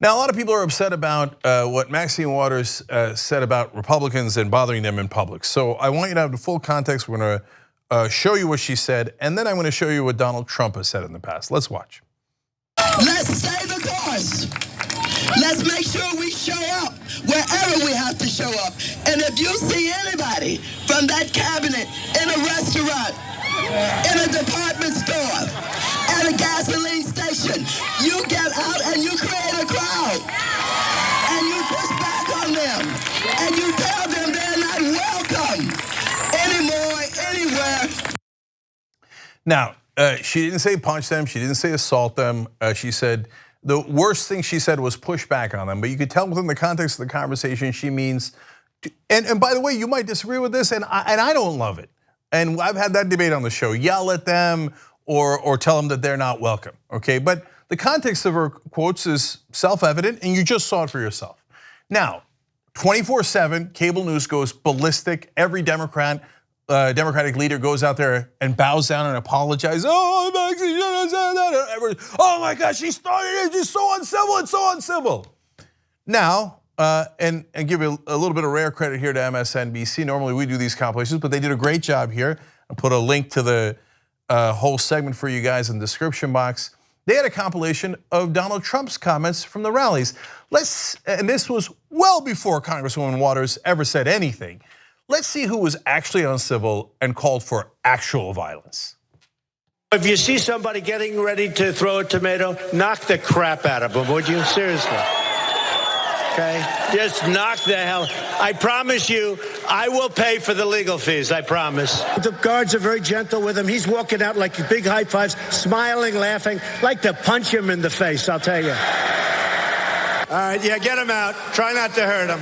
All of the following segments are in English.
Now, a lot of people are upset about what Maxine Waters said about Republicans and bothering them in public. So I want you to have the full context. We're going to show you what she said, and then I'm going to show you what Donald Trump has said in the past. Let's watch. Let's stay the course. Let's make sure we show up wherever we have to show up. And if you see anybody from that cabinet in a restaurant, in a department store, at a gasoline station, you get out and you create a crowd. And you push back on them. And you tell them they're not welcome anymore, anywhere. Now, she didn't say punch them. She didn't say assault them. She said the worst thing she said was push back on them. But you could tell within the context of the conversation, she means, and by the way, you might disagree with this, and I don't love it. And I've had that debate on the show. Yell at them or tell them that they're not welcome, okay? But the context of her quotes is self-evident, and you just saw it for yourself. Now, 24/7, cable news goes ballistic. Every Democratic leader goes out there and bows down and apologizes. Oh, Maxine, oh my gosh, she started it. It's so uncivil. It's so uncivil. Now, and give a little bit of rare credit here to MSNBC. Normally we do these compilations, but they did a great job here. I put a link to the whole segment for you guys in the description box. They had a compilation of Donald Trump's comments from the rallies. And this was well before Congresswoman Waters ever said anything. Let's see who was actually uncivil and called for actual violence. If you see somebody getting ready to throw a tomato, knock the crap out of them, would you? Seriously. Okay, just knock the hell. I promise you, I will pay for the legal fees, I promise. The guards are very gentle with him. He's walking out like big high fives, smiling, laughing. Like to punch him in the face, I'll tell you. All right, yeah, get him out. Try not to hurt him.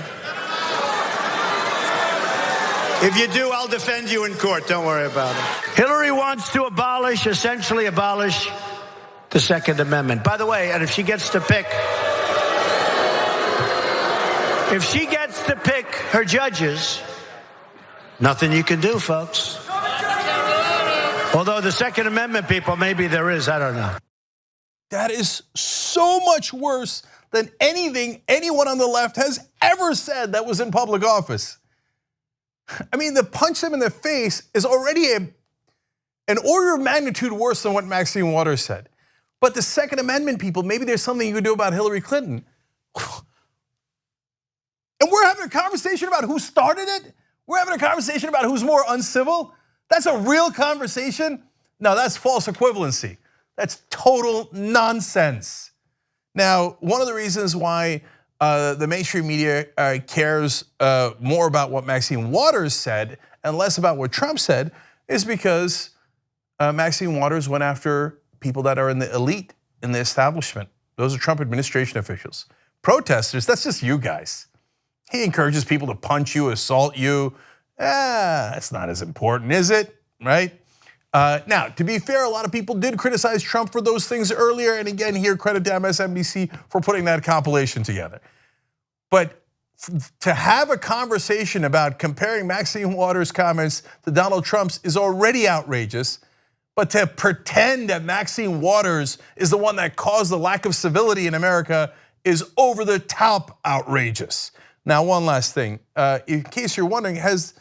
If you do, I'll defend you in court. Don't worry about it. Hillary wants to essentially abolish the Second Amendment. By the way, and if she gets to pick her judges, nothing you can do, folks. Although the Second Amendment people, maybe there is, I don't know. That is so much worse than anything anyone on the left has ever said that was in public office. I mean, the punch them in the face is already an order of magnitude worse than what Maxine Waters said. But the Second Amendment people, maybe there's something you could do about Hillary Clinton. And we're having a conversation about who started it? We're having a conversation about who's more uncivil? That's a real conversation? No, that's false equivalency. That's total nonsense. Now, one of the reasons why the mainstream media cares more about what Maxine Waters said and less about what Trump said is because Maxine Waters went after people that are in the elite, in the establishment. Those are Trump administration officials. Protesters, that's just you guys. He encourages people to punch you, assault you. That's not as important, is it? Right? Now, to be fair, a lot of people did criticize Trump for those things earlier, and again, here, credit to MSNBC for putting that compilation together. But to have a conversation about comparing Maxine Waters' comments to Donald Trump's is already outrageous, but to pretend that Maxine Waters is the one that caused the lack of civility in America is over the top outrageous. Now, one last thing, in case you're wondering, has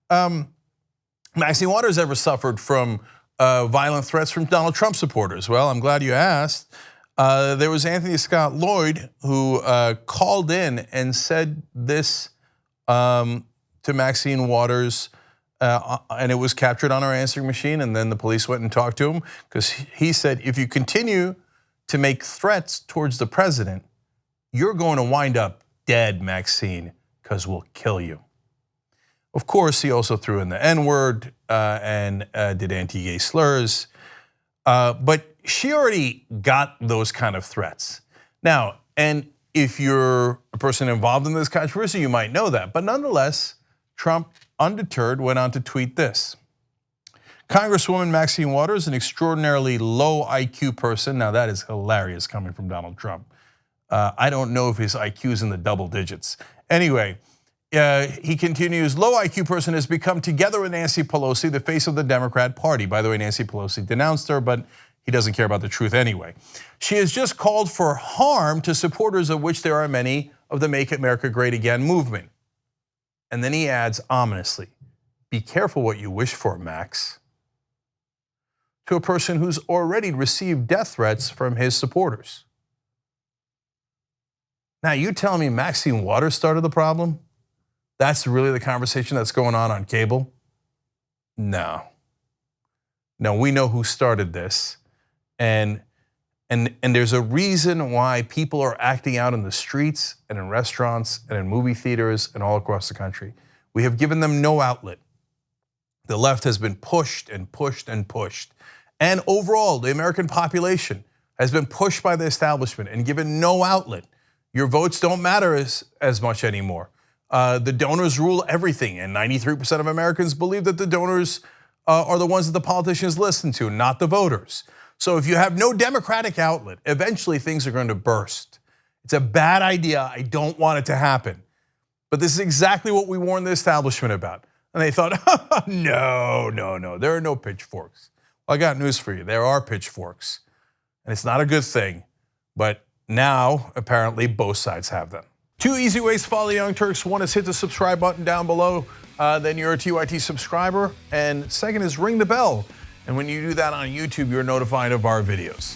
Maxine Waters ever suffered from violent threats from Donald Trump supporters? Well, I'm glad you asked. There was Anthony Scott Lloyd who called in and said this to Maxine Waters, and it was captured on our answering machine, and then the police went and talked to him because he said, if you continue to make threats towards the president, you're going to wind up dead, Maxine, because we'll kill you. Of course, he also threw in the N-word and did anti-gay slurs, but she already got those kind of threats. Now, and if you're a person involved in this controversy, you might know that, but nonetheless, Trump, undeterred, went on to tweet this. Congresswoman Maxine Waters, an extraordinarily low IQ person. Now that is hilarious coming from Donald Trump. I don't know if his IQ is in the double digits. Anyway, he continues, low IQ person has become together with Nancy Pelosi, the face of the Democrat Party. By the way, Nancy Pelosi denounced her, but he doesn't care about the truth anyway. She has just called for harm to supporters, of which there are many, of the Make America Great Again movement. And then he adds ominously, be careful what you wish for, Max. To a person who's already received death threats from his supporters. Now, you tell me Maxine Waters started the problem? That's really the conversation that's going on cable? No. No, we know who started this. And there's a reason why people are acting out in the streets and in restaurants and in movie theaters and all across the country. We have given them no outlet. The left has been pushed and pushed and pushed. And overall, the American population has been pushed by the establishment and given no outlet. Your votes don't matter as much anymore. The donors rule everything, and 93% of Americans believe that the donors are the ones that the politicians listen to, not the voters. So if you have no democratic outlet, eventually things are going to burst. It's a bad idea. I don't want it to happen. But this is exactly what we warned the establishment about. And they thought, no, there are no pitchforks. Well, I got news for you. There are pitchforks. And it's not a good thing. But now, apparently, both sides have them. 2 easy ways to follow the Young Turks. One is hit the subscribe button down below. Then you're a TYT subscriber. And second is ring the bell. And when you do that on YouTube, you're notified of our videos.